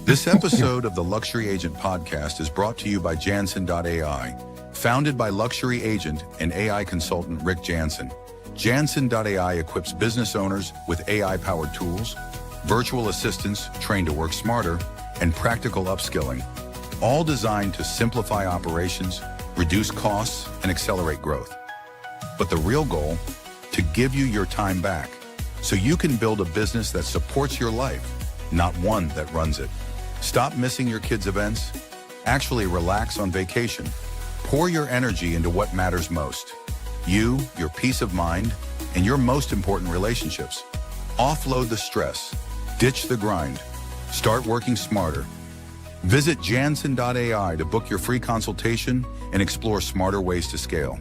This episode of the Luxury Agent Podcast is brought to you by Janson.ai, founded by luxury agent and AI consultant Rick Janson. Janson.ai equips business owners with AI-powered tools, virtual assistants trained to work smarter, and practical upskilling, all designed to simplify operations, reduce costs, and accelerate growth. But the real goal, to give you your time back, so you can build a business that supports your life, not one that runs it. Stop missing your kids' events. Actually relax on vacation. Pour your energy into what matters most. You, your peace of mind, and your most important relationships. Offload the stress. Ditch the grind. Start working smarter. Visit Janson.ai to book your free consultation and explore smarter ways to scale.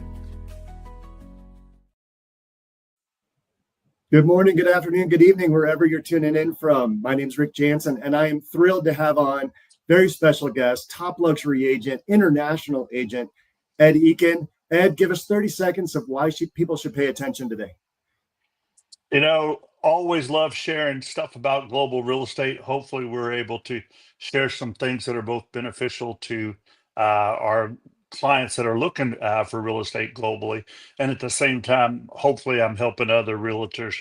Good morning, good afternoon, good evening, wherever you're tuning in from. My name is Rick Janson, and I am thrilled to have on very special guest, top luxury agent, international agent, Ed Eakin. Ed, give us 30 seconds of why people should pay attention today. Always love sharing stuff about global real estate. Hopefully, we're able to share some things that are both beneficial to our clients that are looking for real estate globally. And at the same time, hopefully, I'm helping other realtors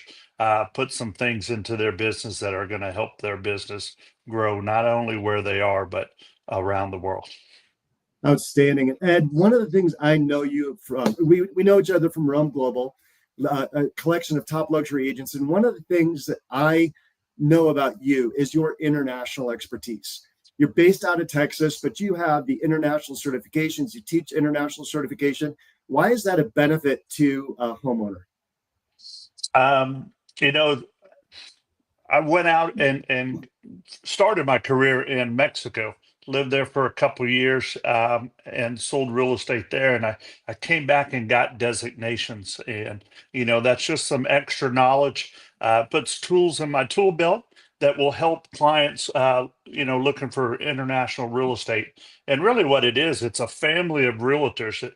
put some things into their business that are going to help their business grow, not only where they are, but around the world. Outstanding. And Ed, one of the things I know you from, we know each other from Realm Global, a collection of top luxury agents. And one of the things that I know about you is your international expertise. You're based out of Texas, but you have the international certifications. You teach international certification. Why is that a benefit to a homeowner? I went out and started my career in Mexico, lived there for a couple of years, and sold real estate there. And I came back and got designations. And, that's just some extra knowledge, puts tools in my tool belt that will help clients, looking for international real estate. And really what it is, it's a family of realtors that,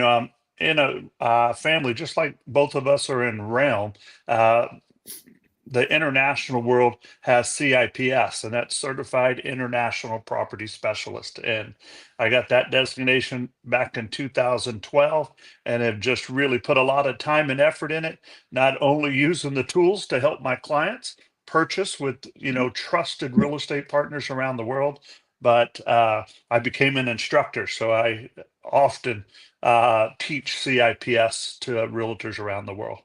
I'm in a family, just like both of us are in Realm. The international world has CIPS, and that's Certified International Property Specialist. And I got that designation back in 2012 and have just really put a lot of time and effort in it, not only using the tools to help my clients purchase with, trusted real estate partners around the world, but I became an instructor. So I often teach CIPS to realtors around the world.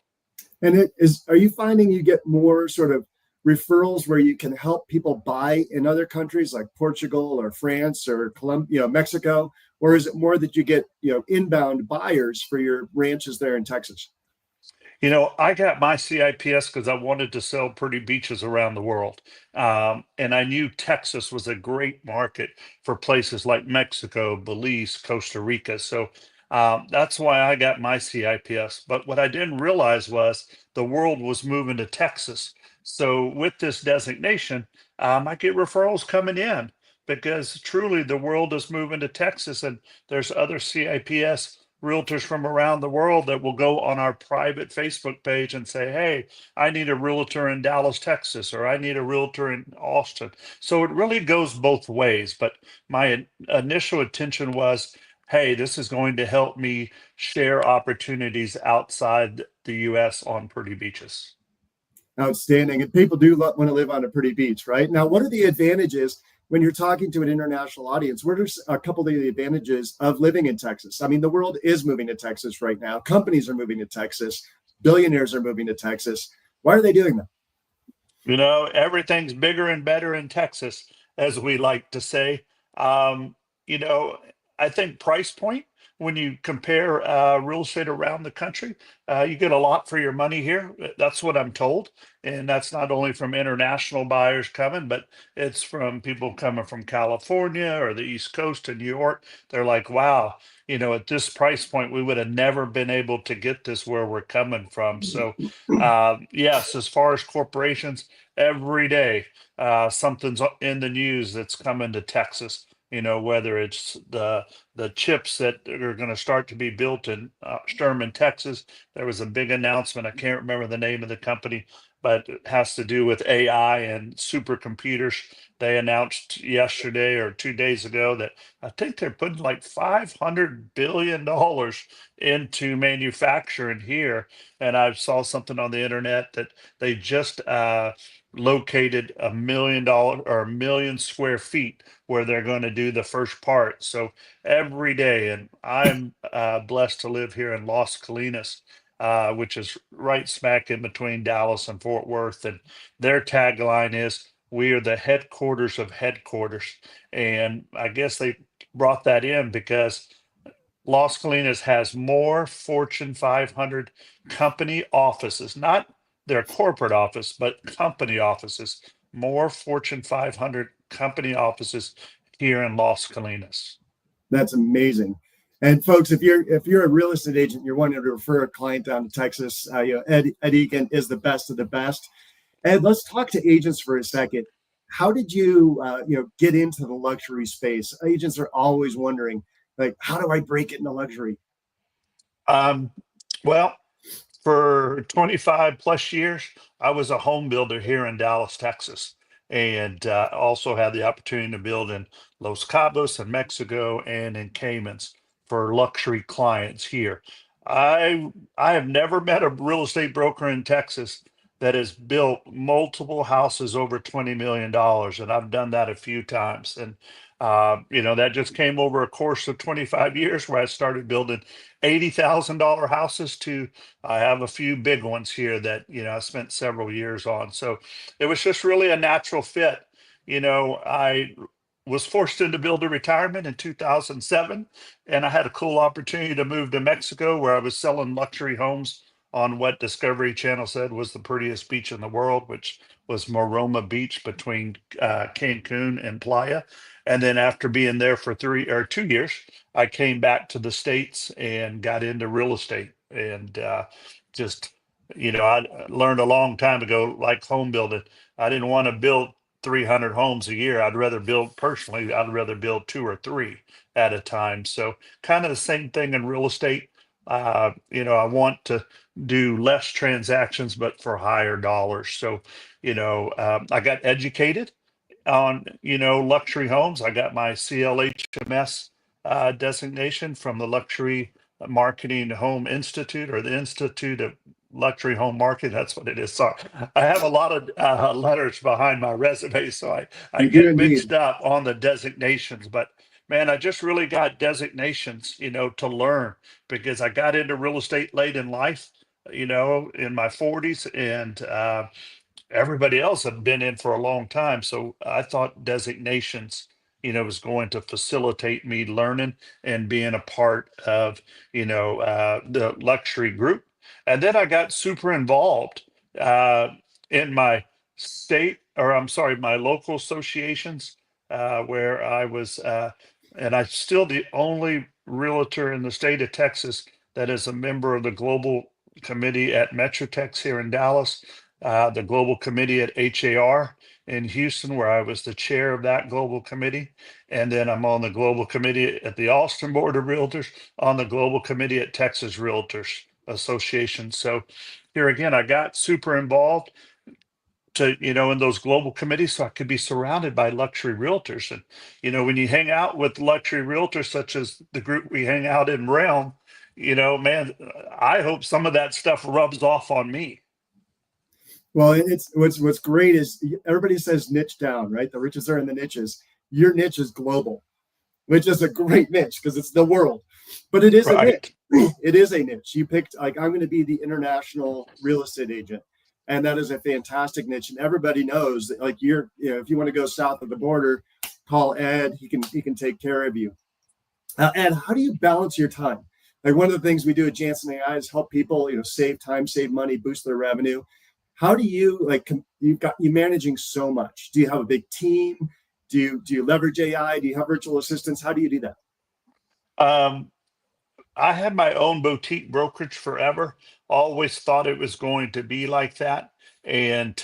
And are you finding you get more sort of referrals where you can help people buy in other countries like Portugal or France or Colombia, Mexico, or is it more that you get, inbound buyers for your ranches there in Texas? I got my CIPS because I wanted to sell pretty beaches around the world. And I knew Texas was a great market for places like Mexico, Belize, Costa Rica. So that's why I got my CIPS. But what I didn't realize was the world was moving to Texas. So with this designation, I get referrals coming in because truly the world is moving to Texas, and there's other CIPS realtors from around the world that will go on our private Facebook page and say, hey, I need a realtor in Dallas, Texas, or I need a realtor in Austin. So it really goes both ways. But my initial intention was, hey, this is going to help me share opportunities outside the US on pretty beaches. Outstanding. And people do want to live on a pretty beach, right? Now, what are the advantages when you're talking to an international audience? What are a couple of the advantages of living in Texas? I mean, the world is moving to Texas right now. Companies are moving to Texas. Billionaires are moving to Texas. Why are they doing that? Everything's bigger and better in Texas, as we like to say. I think price point, when you compare real estate around the country, you get a lot for your money here. That's what I'm told. And that's not only from international buyers coming, but it's from people coming from California or the East Coast to New York. They're like, wow, at this price point, we would have never been able to get this where we're coming from. So, yes, as far as corporations, every day something's in the news that's coming to Texas. Whether it's the chips that are going to start to be built in Sherman, Texas. There was a big announcement. I can't remember the name of the company, but it has to do with AI and supercomputers. They announced yesterday or 2 days ago that I think they're putting like $500 billion into manufacturing here. And I saw something on the internet that they just located $1 million or 1 million square feet where they're going to do the first part. So every day, and I'm blessed to live here in Las Colinas, which is right smack in between Dallas and Fort Worth. And their tagline is, "We are the headquarters of headquarters." And I guess they brought that in because Las Colinas has more Fortune 500 company offices, not their corporate office, but company offices, more Fortune 500 company offices here in Las Colinas. That's amazing. And folks, if you're a real estate agent, you're wanting to refer a client down to Texas, Ed Eakin is the best of the best. Ed, let's talk to agents for a second. How did you get into the luxury space? Agents are always wondering, like, how do I break it into luxury? Um, well, for 25 plus years, I was a home builder here in Dallas, Texas, and also had the opportunity to build in Los Cabos and Mexico and in Caymans for luxury clients here. I have never met a real estate broker in Texas that has built multiple houses over $20 million, and I've done that a few times. And that just came over a course of 25 years where I started building $80,000 houses to I have a few big ones here that, I spent several years on. So it was just really a natural fit. I was forced into builder retirement in 2007, and I had a cool opportunity to move to Mexico where I was selling luxury homes on what Discovery Channel said was the prettiest beach in the world, which was Maroma Beach between Cancun and Playa. And then after being there for 2 years, I came back to the States and got into real estate. And just, I learned a long time ago, like home building, I didn't want to build 300 homes a year. I'd rather build two or three at a time. So kind of the same thing in real estate. I want to do less transactions, but for higher dollars. So, I got educated on luxury homes. I got my CLHMS designation from the Luxury Marketing Home Institute, or the Institute of Luxury Home Marketing. That's what it is. Sorry, I have a lot of letters behind my resume, so I You do get indeed. mixed up on the designations. But man, I just really got designations, to learn, because I got into real estate late in life, in my 40s, and everybody else had been in for a long time. So I thought designations, was going to facilitate me learning and being a part of, the luxury group. And then I got super involved uh, in my state, or I'm sorry, my local associations, where I was, and I'm still the only realtor in the state of Texas that is a member of the global committee at Metrotex here in Dallas, the global committee at HAR in Houston, where I was the chair of that global committee. And then I'm on the global committee at the Austin Board of Realtors, on the global committee at Texas Realtors Association. So here again, I got super involved to, in those global committees, so I could be surrounded by luxury realtors. And, when you hang out with luxury realtors, such as the group we hang out in Realm, man, I hope some of that stuff rubs off on me. Well, it's what's great is everybody says niche down, right? The riches are in the niches. Your niche is global, which is a great niche because it's the world. But it is a Right. niche. It is a niche. You picked, like, I'm going to be the international real estate agent. And that is a fantastic niche. And everybody knows that, like, if you want to go south of the border, call Ed. He can take care of you. Ed, how do you balance your time? Like, one of the things we do at Janson.ai is help people, save time, save money, boost their revenue. How do you, like, you managing so much? Do you have a big team? Do you leverage AI? Do you have virtual assistants? How do you do that? Um, I had my own boutique brokerage forever. Always thought it was going to be like that. And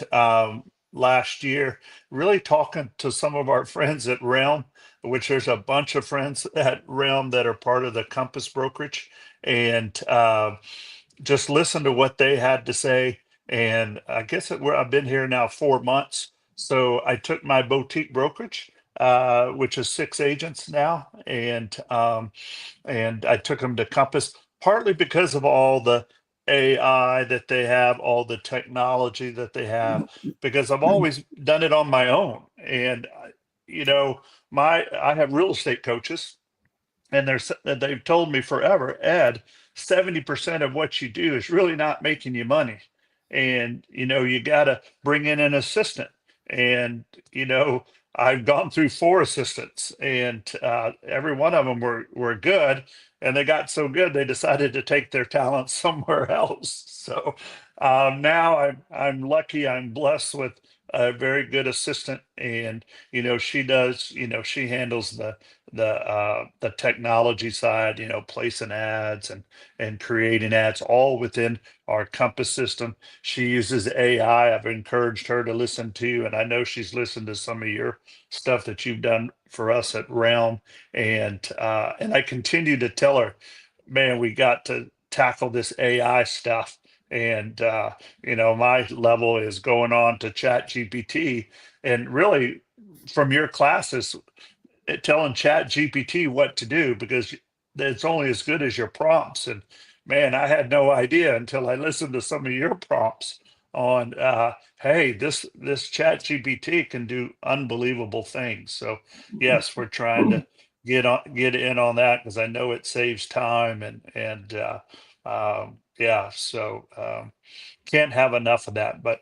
last year, really talking to some of our friends at Realm, which there's a bunch of friends at Realm that are part of the Compass brokerage, and just listen to what they had to say And I guess I've been here now 4 months. So I took my boutique brokerage, which is 6 agents now, and I took them to Compass, partly because of all the AI that they have, all the technology that they have, because I've always done it on my own. And you know, I have real estate coaches, and they've told me forever, Ed, 70% of what you do is really not making you money. And you got to bring in an assistant. And I've gone through 4 assistants, and every one of them were good, and they got so good they decided to take their talents somewhere else. So now I'm lucky, I'm blessed with a very good assistant. And she handles the technology side, placing ads and creating ads, all within our Compass system. She uses AI. I've encouraged her to listen to, and I know she's listened to some of your stuff that you've done for us at Realm. And I continue to tell her, man, we got to tackle this AI stuff. And my level is going on to Chat GPT, and really from your classes, telling Chat GPT what to do, because it's only as good as your prompts. And man, I had no idea until I listened to some of your prompts on hey, this Chat GPT can do unbelievable things. So yes, we're trying to get in on that, because I know it saves time. And yeah, so can't have enough of that. But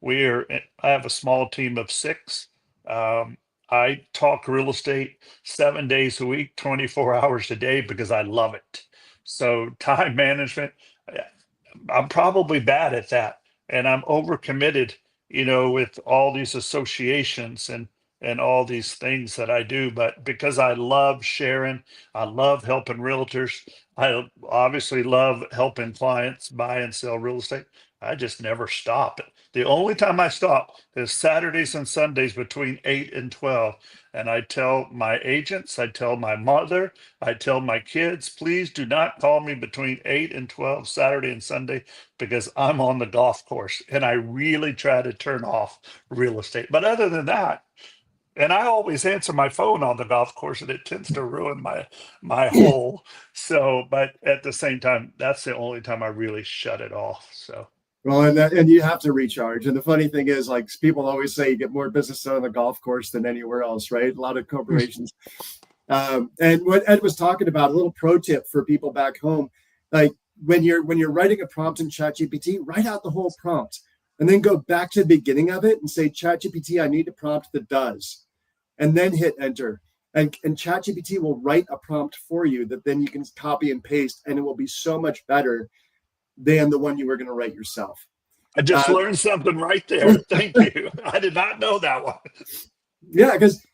I have a small team of 6. um, I talk real estate 7 days a week, 24 hours a day, because I love it. So time management, uh, I'm probably bad at that, and I'm overcommitted, with all these associations and all these things that I do. But because I love sharing, I love helping realtors. I obviously love helping clients buy and sell real estate. I just never stop. The only time I stop is Saturdays and Sundays between 8 and 12. And I tell my agents, I tell my mother, I tell my kids, please do not call me between 8 and 12 Saturday and Sunday, because I'm on the golf course, and I really try to turn off real estate. But other than that, and I always answer my phone on the golf course, and it tends to ruin my hole. So, but at the same time, that's the only time I really shut it off. So. Well, and you have to recharge. And the funny thing is, like, people always say you get more business done on the golf course than anywhere else, right? A lot of corporations. And what Ed was talking about, a little pro tip for people back home, like when you're writing a prompt in ChatGPT, write out the whole prompt, and then go back to the beginning of it and say, ChatGPT, I need a prompt that does, and then hit enter. And ChatGPT will write a prompt for you that then you can copy and paste, and it will be so much better than the one you were going to write yourself. I just learned something right there. Thank you. I did not know that one. Yeah, because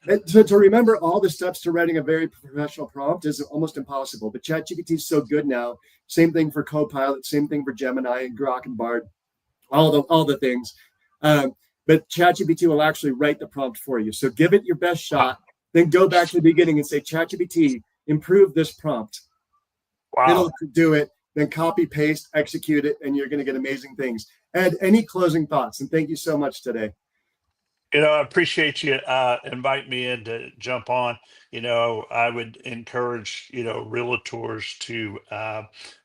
to remember all the steps to writing a very professional prompt is almost impossible. But ChatGPT is so good now. Same thing for Copilot. Same thing for Gemini and Grok and Bard. All the things. But ChatGPT will actually write the prompt for you. So give it your best shot. Then go back to the beginning and say, ChatGPT, improve this prompt. Wow. It'll do it. Then copy, paste, execute it, and you're going to get amazing things. Ed, any closing thoughts? And thank you so much today. I appreciate you invite me in to jump on. I would encourage, realtors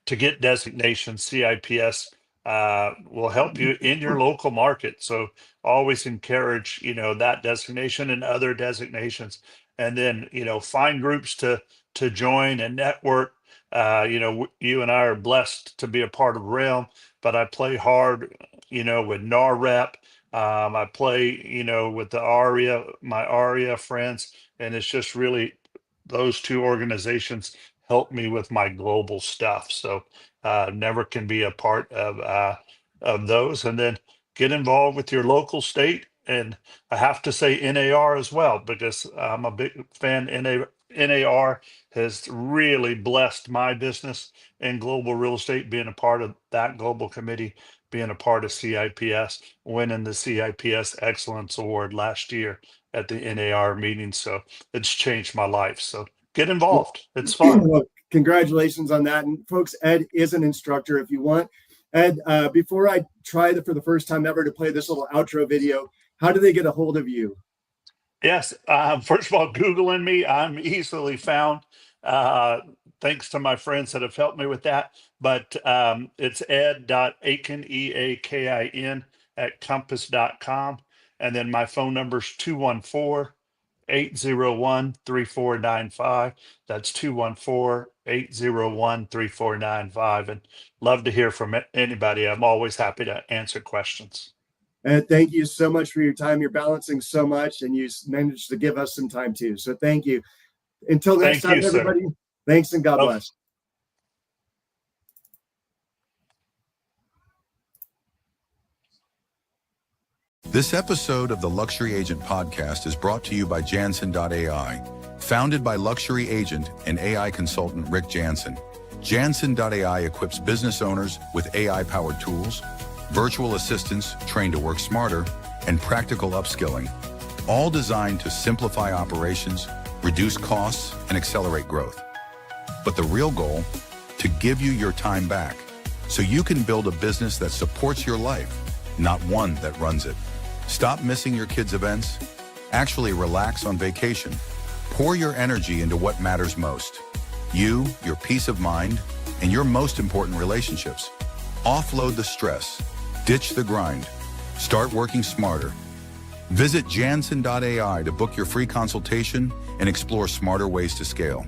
to get designation. CIPS will help you in your local market. So always encourage, that designation and other designations. And then, find groups to join and network. You and I are blessed to be a part of Realm, but I play hard, with NARREP. I play, with the ARIA, my ARIA friends, and it's just really those 2 organizations help me with my global stuff. So never can be a part of those. And then get involved with your local state. And I have to say NAR as well, because I'm a big fan. NAR has really blessed my business in global real estate, being a part of that global committee, being a part of CIPS, winning the CIPS Excellence Award last year at the NAR meeting. So it's changed my life. So get involved. It's fun. Well, congratulations on that. And folks, Ed is an instructor. If you want Ed, before I try for the first time ever to play this little outro video, how do they get a hold of you? Yes. First of all, Googling me, I'm easily found. Uh, Thanks to my friends that have helped me with that. But it's ed.aikin, EAKIN, at compass.com. And then my phone number is 214-801-3495. That's 214-801-3495. And love to hear from anybody. I'm always happy to answer questions. And thank you so much for your time. You're balancing so much, and you managed to give us some time too. So thank you. Until next time, everybody, thanks and God bless. This episode of the Luxury Agent Podcast is brought to you by Janson.ai, founded by luxury agent and AI consultant Rick Janson. Janson.ai equips business owners with AI-powered tools, virtual assistants trained to work smarter, and practical upskilling, all designed to simplify operations, reduce costs, and accelerate growth. But the real goal, to give you your time back, so you can build a business that supports your life, not one that runs it. Stop missing your kids' events. Actually relax on vacation. Pour your energy into what matters most. You, your peace of mind, and your most important relationships. Offload the stress. Ditch the grind. Start working smarter. Visit Janson.ai to book your free consultation and explore smarter ways to scale.